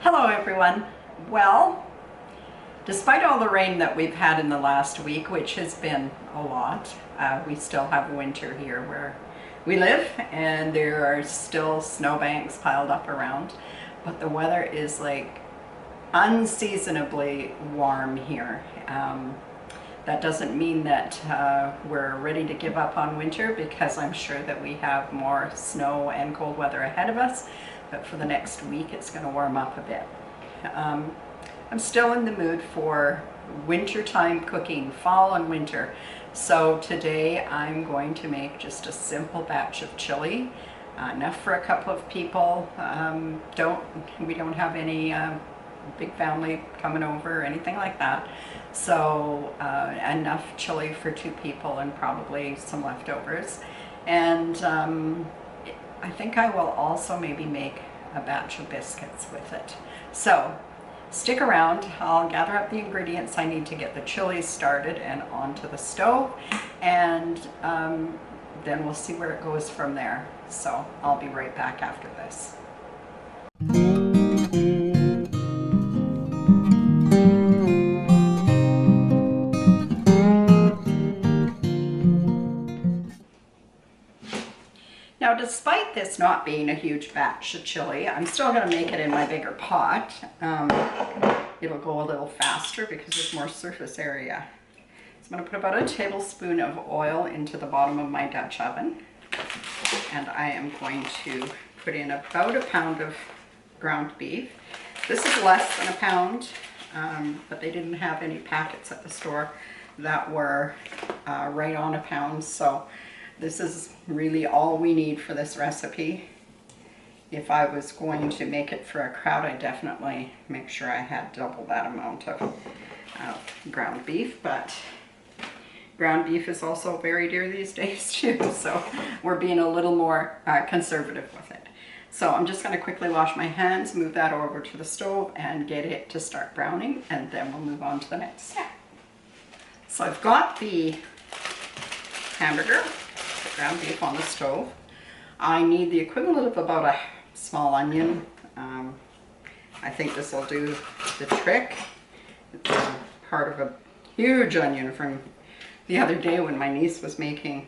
Hello everyone. Well, despite all the rain that we've had in the last week, which has been a lot, we still have winter here where we live, and there are still snowbanks piled up around, but the weather is like unseasonably warm here. That doesn't mean that we're ready to give up on winter, because I'm sure that we have more snow and cold weather ahead of us. But for the next week, it's going to warm up a bit. I'm still in the mood for wintertime cooking, fall and winter. So today I'm going to make just a simple batch of chili, enough for a couple of people. We don't have any big family coming over or anything like that. So enough chili for 2 people and probably some leftovers. And I think I will also maybe make a batch of biscuits with it. So stick around. I'll gather up the ingredients I need to get the chili started and onto the stove, and then we'll see where it goes from there. So I'll be right back after this. Now, despite this not being a huge batch of chili, I'm still going to make it in my bigger pot. It'll go a little faster because there's more surface area. So I'm going to put about a tablespoon of oil into the bottom of my Dutch oven. And I am going to put in about a pound of ground beef. This is less than a pound, but they didn't have any packets at the store that were right on a pound. So this is really all we need for this recipe. If I was going to make it for a crowd, I'd definitely make sure I had double that amount of ground beef, but ground beef is also very dear these days too, so we're being a little more conservative with it. So I'm just going to quickly wash my hands, move that over to the stove, and get it to start browning, and then we'll move on to the next step. So I've got the hamburger, the ground beef on the stove. I need the equivalent of about a small onion. I think this will do the trick. It's part of a huge onion from the other day when my niece was making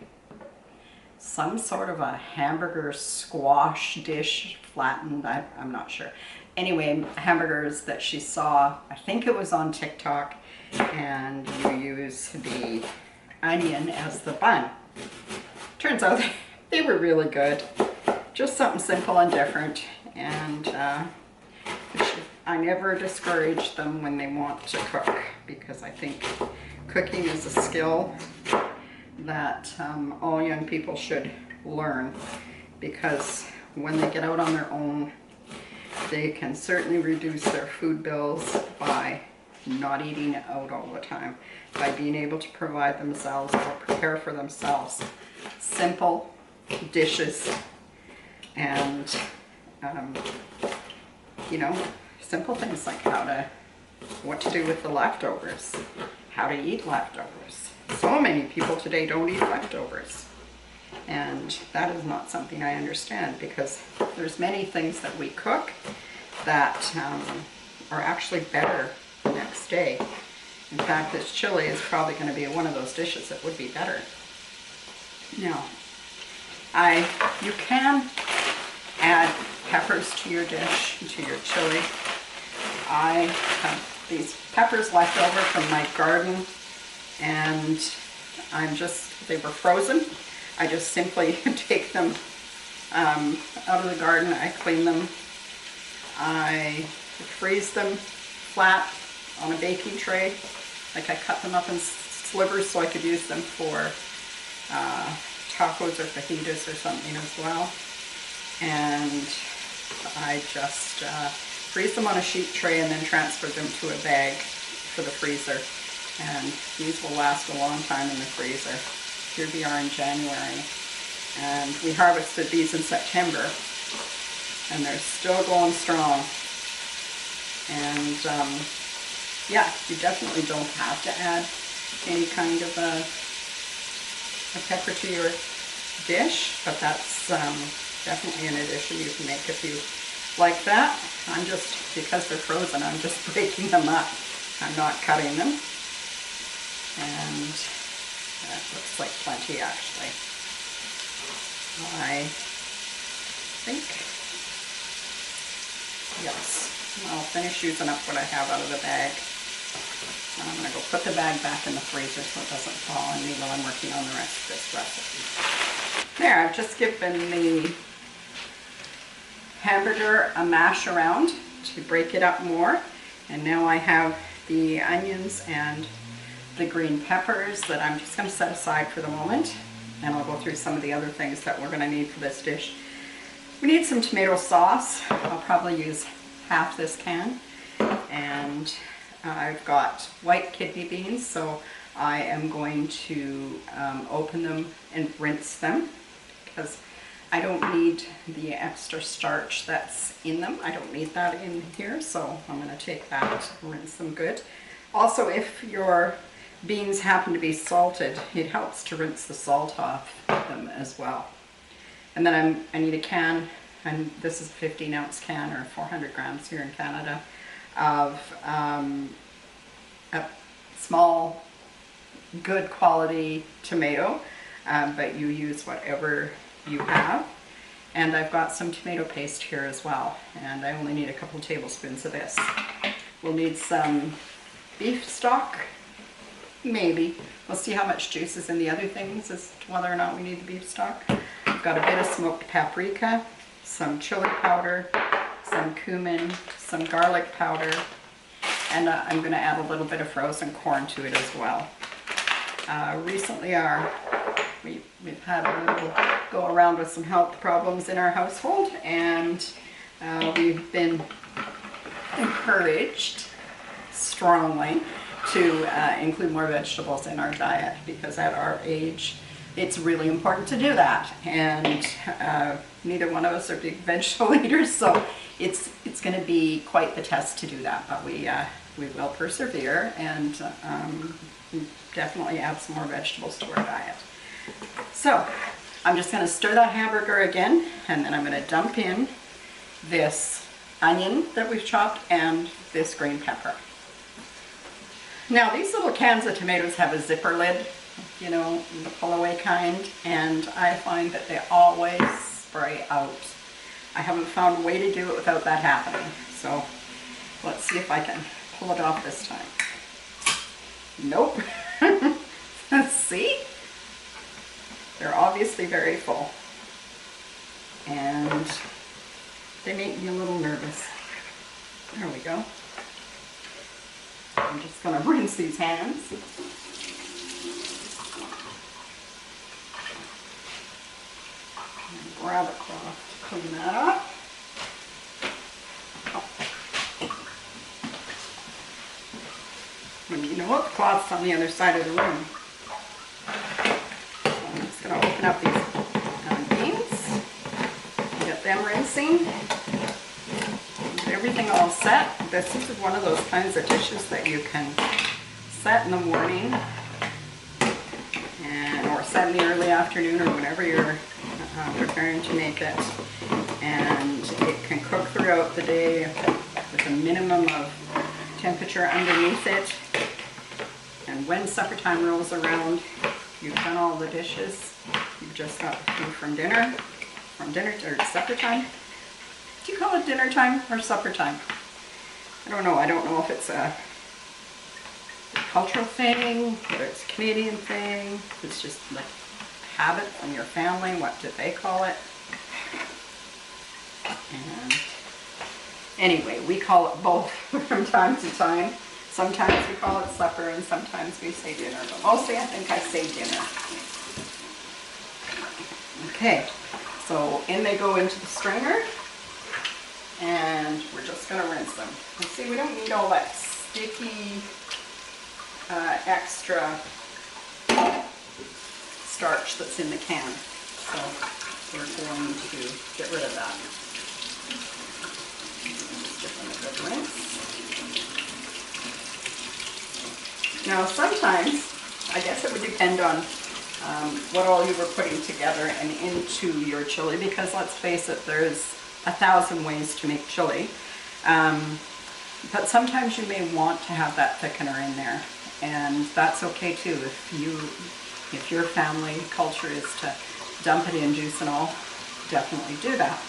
some sort of a hamburger squash dish, flattened, I'm not sure. Anyway, hamburgers that she saw, I think it was on TikTok, and you use the onion as the bun. Turns out they were really good. Just something simple and different, and I never discourage them when they want to cook, because I think cooking is a skill that all young people should learn, because when they get out on their own, they can certainly reduce their food bills by not eating out all the time, by being able to provide themselves or prepare for themselves simple dishes, and you know, simple things like what to do with the leftovers, how to eat leftovers. So many people today don't eat leftovers, and that is not something I understand, because there's many things that we cook that are actually better the next day. In fact, this chili is probably going to be one of those dishes that would be better. Now, you can add peppers to your dish, to your chili. I have these peppers left over from my garden, and they were frozen. I just simply take them out of the garden, I clean them, I freeze them flat on a baking tray. Like, I cut them up in slivers so I could use them for tacos or fajitas or something as well. And I just freeze them on a sheet tray and then transfer them to a bag for the freezer. And these will last a long time in the freezer. Here we are in January, and we harvested these in September, and they're still going strong. And yeah, you definitely don't have to add any kind of a pepper to your dish, but that's definitely an addition you can make if you like that. I'm just, because they're frozen, I'm just breaking them up. I'm not cutting them. And that looks like plenty actually. I think, yes, I'll finish using up what I have out of the bag. And I'm going to go put the bag back in the freezer so it doesn't fall on me while I'm working on the rest of this recipe. There, I've just given the hamburger a mash around to break it up more. And now I have the onions and the green peppers that I'm just going to set aside for the moment. And I'll go through some of the other things that we're going to need for this dish. We need some tomato sauce. I'll probably use half this can. And I've got white kidney beans, so I am going to open them and rinse them because I don't need the extra starch that's in them. I don't need that in here, so I'm going to take that, rinse them good. Also, if your beans happen to be salted, it helps to rinse the salt off them as well. And then I need a can, and this is a 15-ounce can or 400 grams here in Canada, of a small, good quality tomato, but you use whatever you have. And I've got some tomato paste here as well, and I only need a couple tablespoons of this. We'll need some beef stock, maybe. We'll see how much juice is in the other things as to whether or not we need the beef stock. I've got a bit of smoked paprika, some chili powder, some cumin, some garlic powder, and I'm going to add a little bit of frozen corn to it as well. Recently we've had a little go around with some health problems in our household, and we've been encouraged strongly to include more vegetables in our diet, because at our age it's really important to do that, and neither one of us are big vegetable eaters, so it's going to be quite the test to do that, but we will persevere and definitely add some more vegetables to our diet. So I'm just going to stir that hamburger again, and then I'm going to dump in this onion that we've chopped and this green pepper. Now these little cans of tomatoes have a zipper lid, you know, the pull-away kind, and I find that they always spray out. I haven't found a way to do it without that happening, so let's see if I can pull it off this time. Nope. See? They're obviously very full, and they make me a little nervous. There we go. I'm just going to rinse these hands. And grab a cloth to clean that up. And you know what? The cloth's on the other side of the room. So I'm just going to open up these beans, get them rinsing. Everything all set. This is one of those kinds of dishes that you can set in the morning or set in the early afternoon, or whenever you're preparing to make it, and it can cook throughout the day with a minimum of temperature underneath it, and when supper time rolls around, you've done all the dishes, you've just got the food from dinner or supper time. Do you call it dinner time or supper time? I don't know. I don't know if it's a cultural thing, whether it's a Canadian thing, if it's just like habit from your family. What do they call it? And anyway, we call it both from time to time. Sometimes we call it supper and sometimes we say dinner, but mostly I think I say dinner. Okay, so in they go into the strainer. And we're just going to rinse them. And see, we don't need all that sticky, extra starch that's in the can. So we're going to get rid of that. Just give them a good rinse. Now sometimes, I guess it would depend on what all you were putting together and into your chili, because let's face it, there's 1,000 ways to make chili. But sometimes you may want to have that thickener in there, and that's okay too. If your family culture is to dump it in juice and all, definitely do that.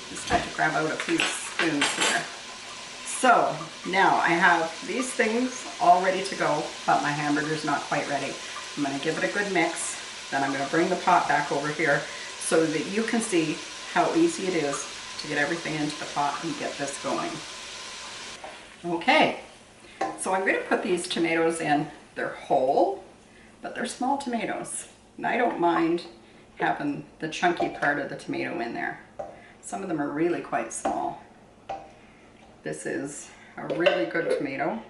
Just had to grab out a few spoons here. So now I have these things all ready to go, but my hamburger's not quite ready. I'm going to give it a good mix, then I'm going to bring the pot back over here so that you can see how easy it is to get everything into the pot and get this going. Okay, so I'm going to put these tomatoes in. They're whole, but they're small tomatoes. And I don't mind having the chunky part of the tomato in there. Some of them are really quite small. This is a really good tomato.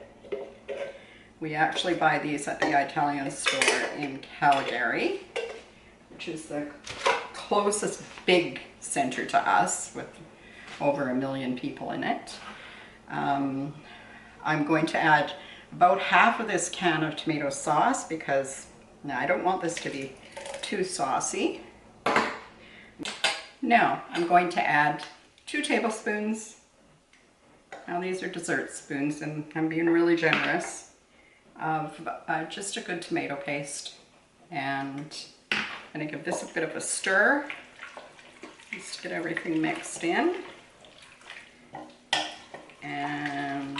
We actually buy these at the Italian store in Calgary, which is the closest big center to us with over 1 million people in it. I'm going to add about half of this can of tomato sauce because I don't want this to be too saucy. Now I'm going to add 2 tablespoons. Now these are dessert spoons and I'm being really generous, of just a good tomato paste, and I'm going to give this a bit of a stir just to get everything mixed in. And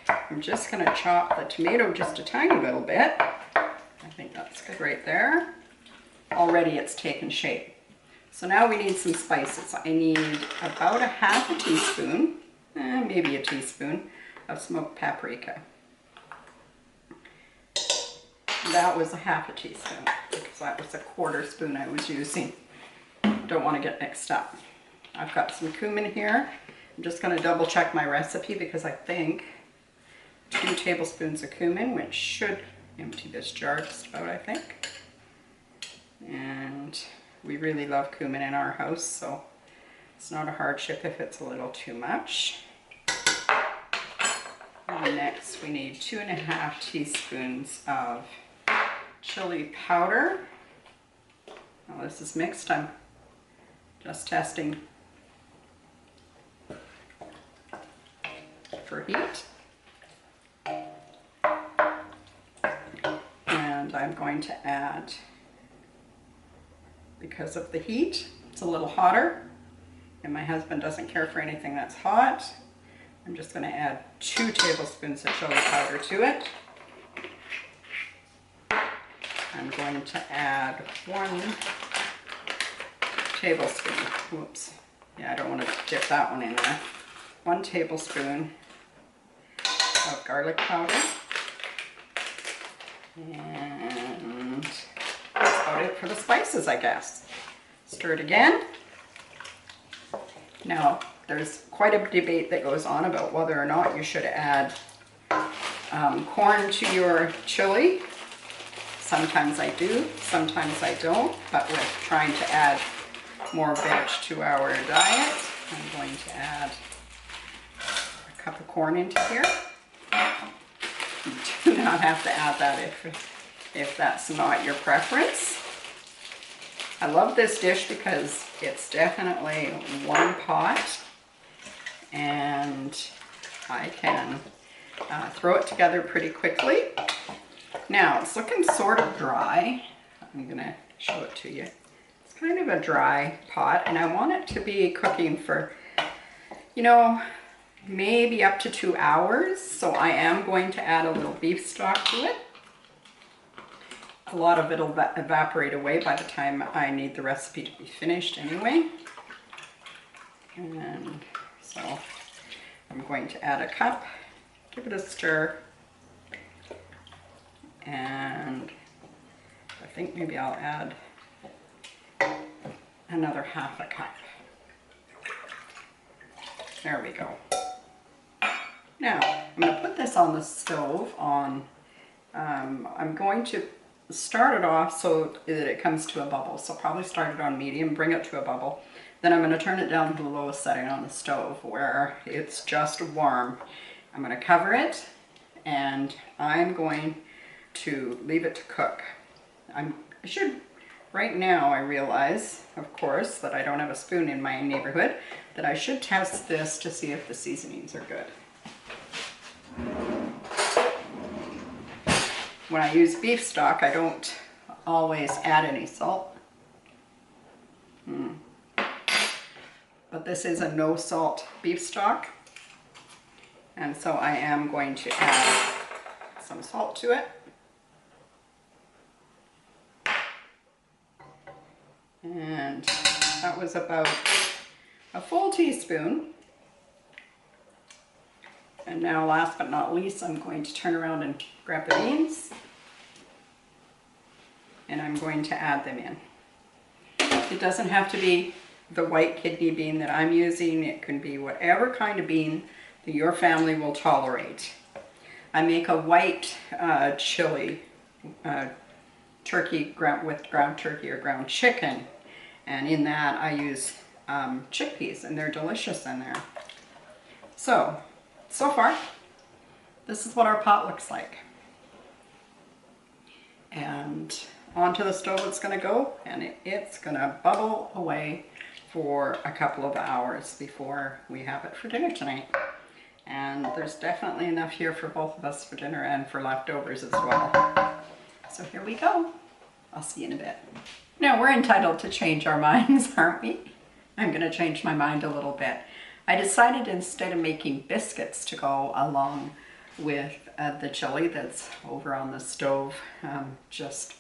I'm just going to chop the tomato just a tiny little bit. I think that's good right there. Already it's taken shape. So now we need some spices. I need about a half a teaspoon, maybe a teaspoon of smoked paprika. That was a half a teaspoon because that was a 1/4 spoon I was using. Don't want to get mixed up. I've got some cumin here. I'm just going to double check my recipe because I think 2 tablespoons of cumin, which should empty this jar just about, I think. And we really love cumin in our house, so it's not a hardship if it's a little too much. And next we need 2½ teaspoons of chili powder. Now this is mixed, I'm just testing for heat. And I'm going to add, because of the heat, it's a little hotter, and my husband doesn't care for anything that's hot. I'm just going to add 2 tablespoons of chili powder to it. I'm going to add 1 tablespoon, whoops, yeah, I don't want to dip that one in there. 1 tablespoon of garlic powder. And that's about it for the spices, I guess. Stir it again. Now, there's quite a debate that goes on about whether or not you should add corn to your chili. Sometimes I do, sometimes I don't, but with trying to add more veg to our diet, I'm going to add a cup of corn into here. You do not have to add that if that's not your preference. I love this dish because it's definitely one pot and I can throw it together pretty quickly. Now it's looking sort of dry. I'm gonna show it to you. It's kind of a dry pot and I want it to be cooking for, you know, maybe up to 2 hours. So I am going to add a little beef stock to it. A lot of it will evaporate away by the time I need the recipe to be finished anyway. And so I'm going to add a cup, give it a stir, and I think maybe I'll add another ½ a cup. There we go. Now, I'm going to put this on the stove on, I'm going to start it off so that it comes to a bubble. So probably start it on medium, bring it to a bubble. Then I'm going to turn it down to the lowest setting on the stove where it's just warm. I'm going to cover it and I'm going to leave it to cook. I should, right now I realize, of course, that I don't have a spoon in my neighborhood, that I should test this to see if the seasonings are good. When I use beef stock, I don't always add any salt. But this is a no salt beef stock, and so I am going to add some salt to it. And that was about a full teaspoon. And now, last but not least, I'm going to turn around and grab the beans, and I'm going to add them in. It doesn't have to be the white kidney bean that I'm using. It can be whatever kind of bean that your family will tolerate. I make a white chili turkey with ground turkey or ground chicken, and in that I use chickpeas, and they're delicious in there. So far, this is what our pot looks like. And onto the stove it's going to go, and it's going to bubble away for a couple of hours before we have it for dinner tonight. And there's definitely enough here for both of us for dinner and for leftovers as well. So here we go. I'll see you in a bit. Now, we're entitled to change our minds, aren't we? I'm going to change my mind a little bit. I decided, instead of making biscuits to go along with the chili that's over on the stove, just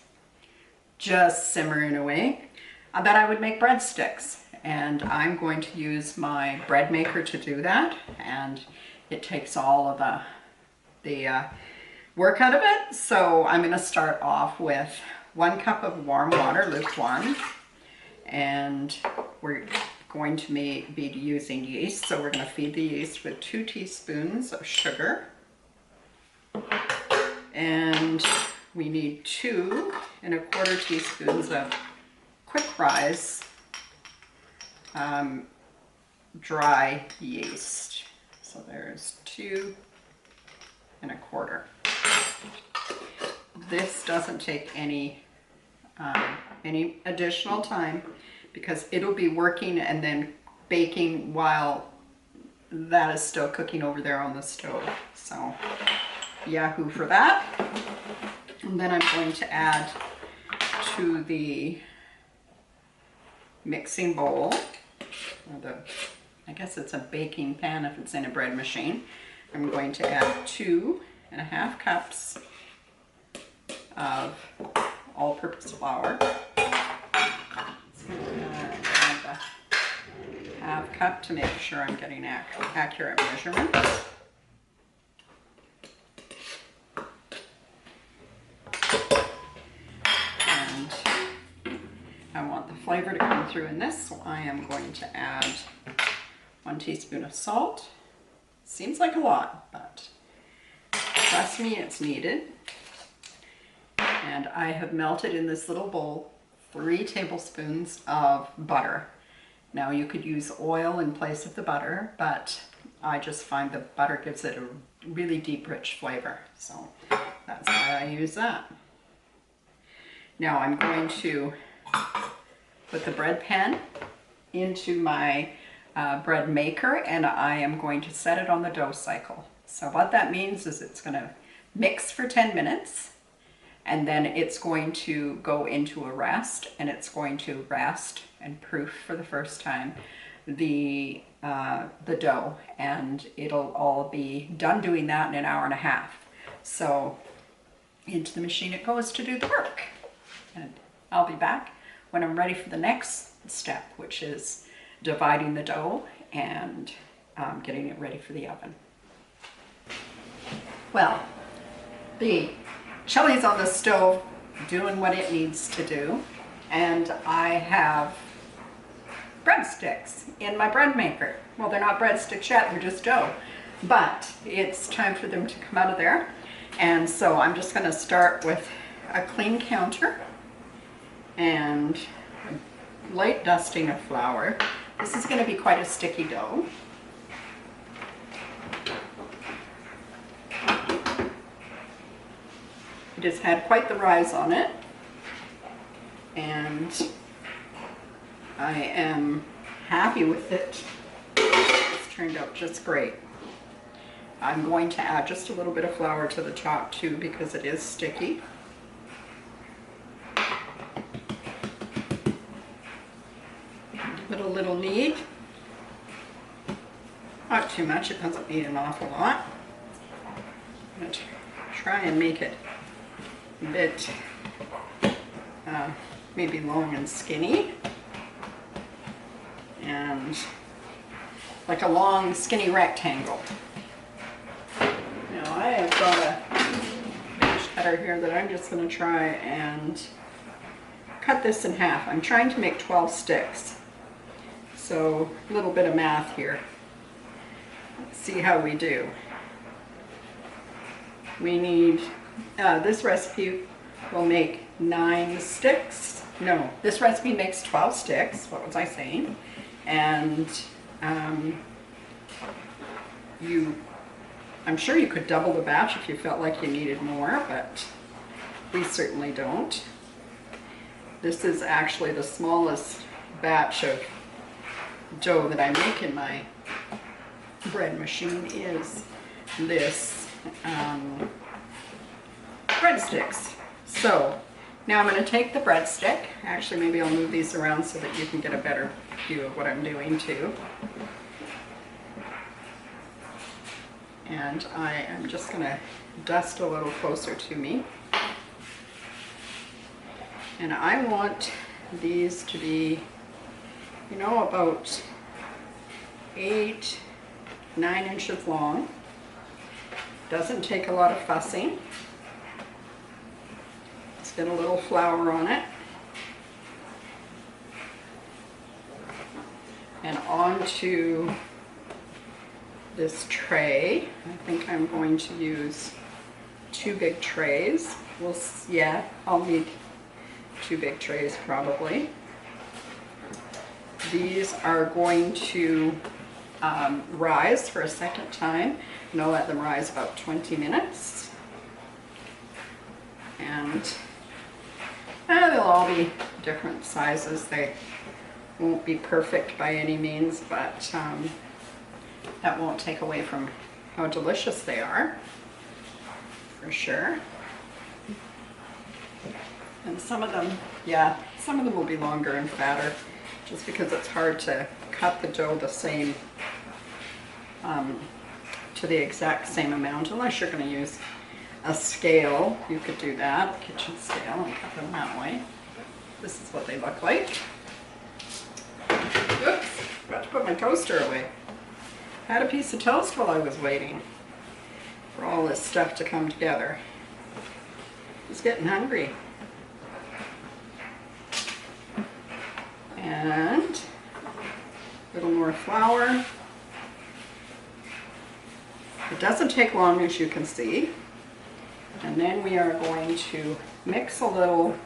simmering away, that I would make breadsticks. And I'm going to use my bread maker to do that, and it takes all of the work out of it. So I'm going to start off with 1 cup of warm water, lukewarm, and we're going to be using yeast. So we're going to feed the yeast with 2 teaspoons of sugar, and we need 2 1/4 teaspoons of quick rise dry yeast. So there's 2 1/4. This doesn't take any additional time, because it'll be working and then baking while that is still cooking over there on the stove. So yahoo for that. And then I'm going to add to the mixing bowl, or I guess it's a baking pan if it's in a bread machine. I'm going to add 2.5 cups of all-purpose flour. So add a 1/2 cup to make sure I'm getting accurate measurements. And I want the flavor to come through in this, so I am going to add 1 teaspoon of salt. Seems like a lot, but trust me, it's needed. And I have melted in this little bowl 3 tablespoons of butter. Now, you could use oil in place of the butter, but I just find the butter gives it a really deep, rich flavor. So that's why I use that. Now I'm going to put the bread pan into my bread maker, and I am going to set it on the dough cycle. So what that means is it's going to mix for 10 minutes, and then it's going to go into a rest, and it's going to rest and proof for the first time the dough, and it'll all be done doing that in 1.5 hours. So into the machine it goes to do the work, and I'll be back when I'm ready for the next step, which is dividing the dough and getting it ready for the oven. Well, the chili's on the stove doing what it needs to do, and I have breadsticks in my bread maker. Well, they're not breadsticks yet, they're just dough, but it's time for them to come out of there. And so I'm just going to start with a clean counter and a light dusting of flour. This is going to be quite a sticky dough. It has had quite the rise on it, and I am happy with it. It's turned out just great. I'm going to add just a little bit of flour to the top too because it is sticky. Give it a little knead. Not too much, it doesn't need an awful lot. I'm going to try and make it a bit maybe long and skinny. And like a long skinny rectangle. Now I have got a bench cutter here that I'm just going to try and cut this in half. I'm trying to make 12 sticks. So a little bit of math here. Let's see how we do. We need, this recipe will make 9 sticks. No, this recipe makes 12 sticks. What was I saying? And I'm sure you could double the batch if you felt like you needed more, but we certainly don't. This is actually the smallest batch of dough that I make in my bread machine is this breadsticks. So now I'm going to take the breadstick. Actually, maybe I'll move these around so that you can get a better view of what I'm doing too. And I am just going to dust a little closer to me. And I want these to be, you know, about 8, 9 inches long. Doesn't take a lot of fussing. Let's get a little flour on it. And onto this tray. I think I'm going to use 2 big trays. Yeah, I'll need 2 big trays probably. These are going to rise for a second time, and I'll let them rise about 20 minutes. And they'll all be different sizes. They won't be perfect by any means, but that won't take away from how delicious they are, for sure. And some of them, yeah, some of them will be longer and fatter, just because it's hard to cut the dough the same, to the exact same amount, unless you're going to use a scale. You could do that, a kitchen scale, and cut them that way. This is what they look like. Oops, forgot to put my toaster away. Had a piece of toast while I was waiting for all this stuff to come together. Just getting hungry. And a little more flour. It doesn't take long, as you can see. And then we are going to mix a little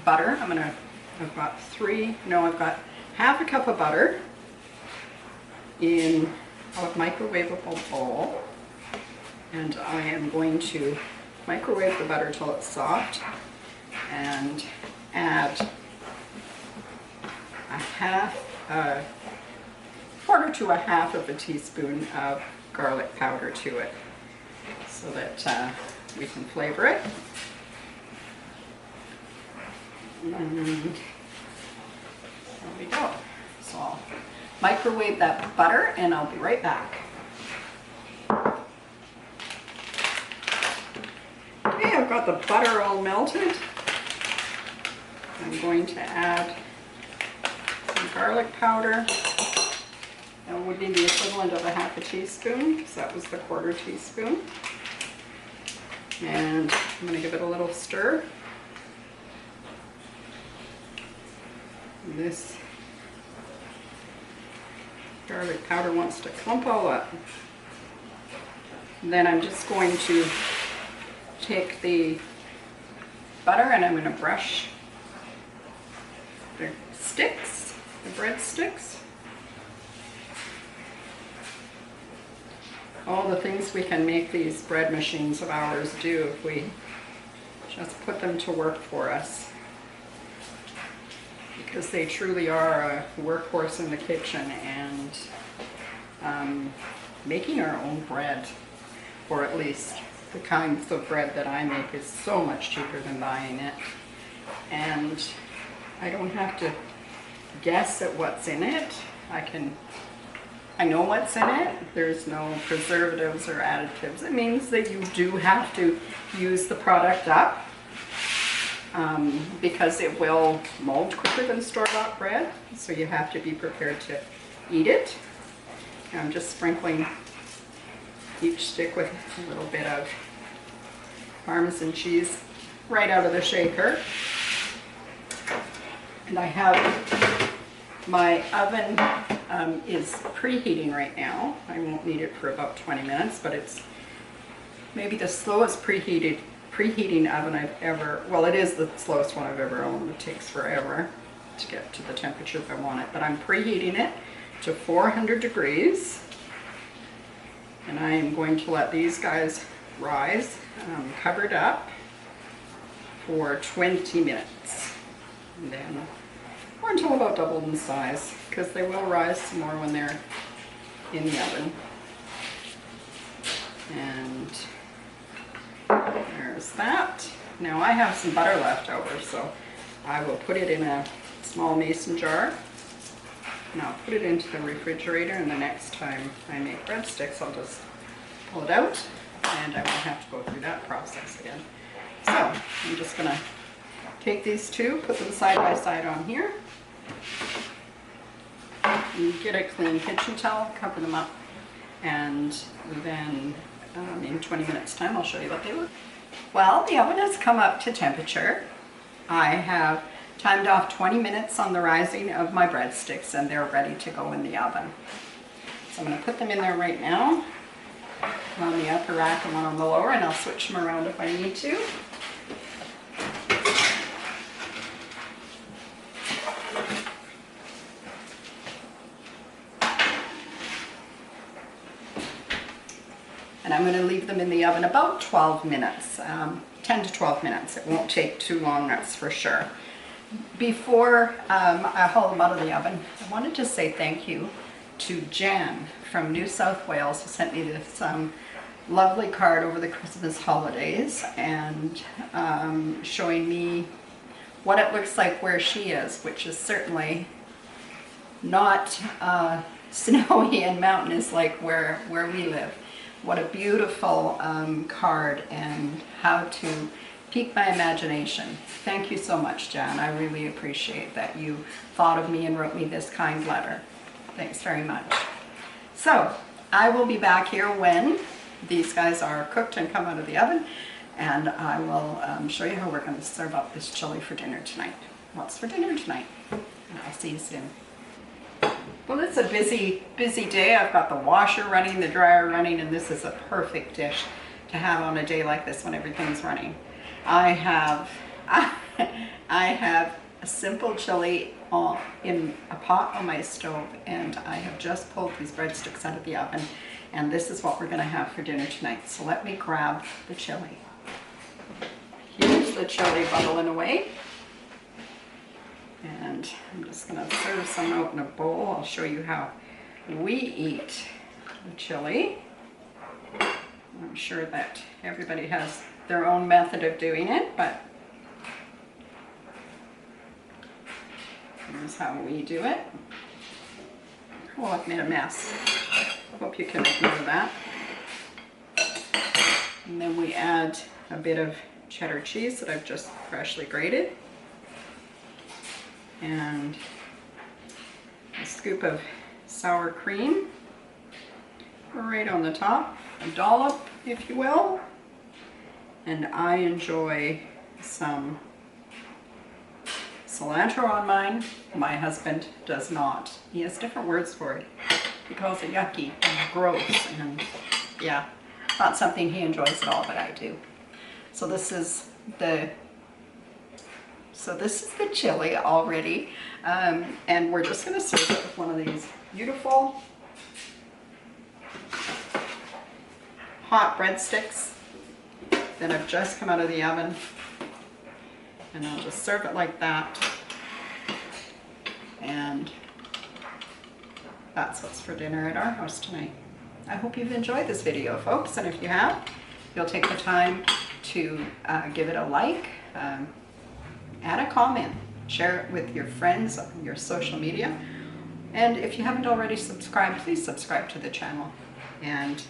butter. I've got half a cup of butter in a microwavable bowl. And I am going to microwave the butter till it's soft and add a quarter to a half of a teaspoon of garlic powder to it so that we can flavor it. And there we go. So I'll microwave that butter and I'll be right back. Okay, I've got the butter all melted. I'm going to add some garlic powder. That would be the equivalent of a half a teaspoon, because that was the quarter teaspoon. And I'm going to give it a little stir. This garlic powder wants to clump all up. And then I'm just going to take the butter and I'm going to brush the sticks, the bread sticks. all the things we can make these bread machines of ours do if we just put them to work for us. Because they truly are a workhorse in the kitchen, and making our own bread, or at least the kinds of bread that I make, is so much cheaper than buying it. And I don't have to guess at what's in it. I know what's in it. There's no preservatives or additives. It means that you do have to use the product up because it will mold quicker than store-bought bread. So you have to be prepared to eat it. I'm just sprinkling each stick with a little bit of Parmesan cheese right out of the shaker. And I have my oven is preheating right now. I won't need it for about 20 minutes, but it's maybe the slowest preheating oven I've ever, well, it is the slowest one I've ever owned. It takes forever to get to the temperatures I want it, but I'm preheating it to 400 degrees. And I am going to let these guys rise, covered up, for 20 minutes. And then, or until about doubled in size, because they will rise some more when they're in the oven. And there's that. Now I have some butter left over, so I will put it in a small mason jar. And I'll put it into the refrigerator, and the next time I make breadsticks, I'll just pull it out, and I won't have to go through that process again. So I'm just going to take these two, put them side by side on here, and get a clean kitchen towel, cover them up, and then in 20 minutes time I'll show you what they look. Well, the oven has come up to temperature. I have timed off 20 minutes on the rising of my breadsticks, and they're ready to go in the oven. So I'm going to put them in there right now, one on the upper rack and one on the lower, and I'll switch them around if I need to. And I'm going to leave them in the oven about 12 minutes, 10 to 12 minutes. It won't take too long, that's for sure. Before I haul them out of the oven, I wanted to say thank you to Jan from New South Wales, who sent me this lovely card over the Christmas holidays, and showing me what it looks like where she is, which is certainly not snowy and mountainous like where we live. What a beautiful card, and how to pique my imagination. Thank you so much, Jan. I really appreciate that you thought of me and wrote me this kind letter. Thanks very much. So I will be back here when these guys are cooked and come out of the oven, and I will show you how we're going to serve up this chili for dinner tonight. What's for dinner tonight? I'll see you soon. Well, it's a busy day. I've got the washer running, the dryer running, and this is a perfect dish to have on a day like this when everything's running. I have a simple chili in a pot on my stove, and I have just pulled these breadsticks out of the oven, and this is what we're going to have for dinner tonight. So let me grab the chili. Here's the chili bubbling away, and I'm just going to serve some out in a bowl. I'll show you how we eat the chili. I'm sure that everybody has their own method of doing it, but here's how we do it. Oh, I've made a mess. Hope you can ignore that. And then we add a bit of cheddar cheese that I've just freshly grated, and a scoop of sour cream right on the top, a dollop, if you will. And I enjoy some cilantro on mine. My husband does not. He has different words for it. He calls it yucky and gross, and yeah, not something he enjoys at all, but I do. So this is the chili already, and we're just going to serve it with one of these beautiful hot breadsticks that have just come out of the oven. And I'll just serve it like that. And that's what's for dinner at our house tonight. I hope you've enjoyed this video, folks, and if you have, you'll take the time to give it a like, add a comment, share it with your friends on your social media, and if you haven't already subscribed, please subscribe to the channel. And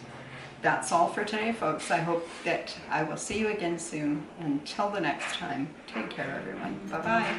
that's all for today, folks. I hope that I will see you again soon. Until the next time, take care, everyone. Bye-bye.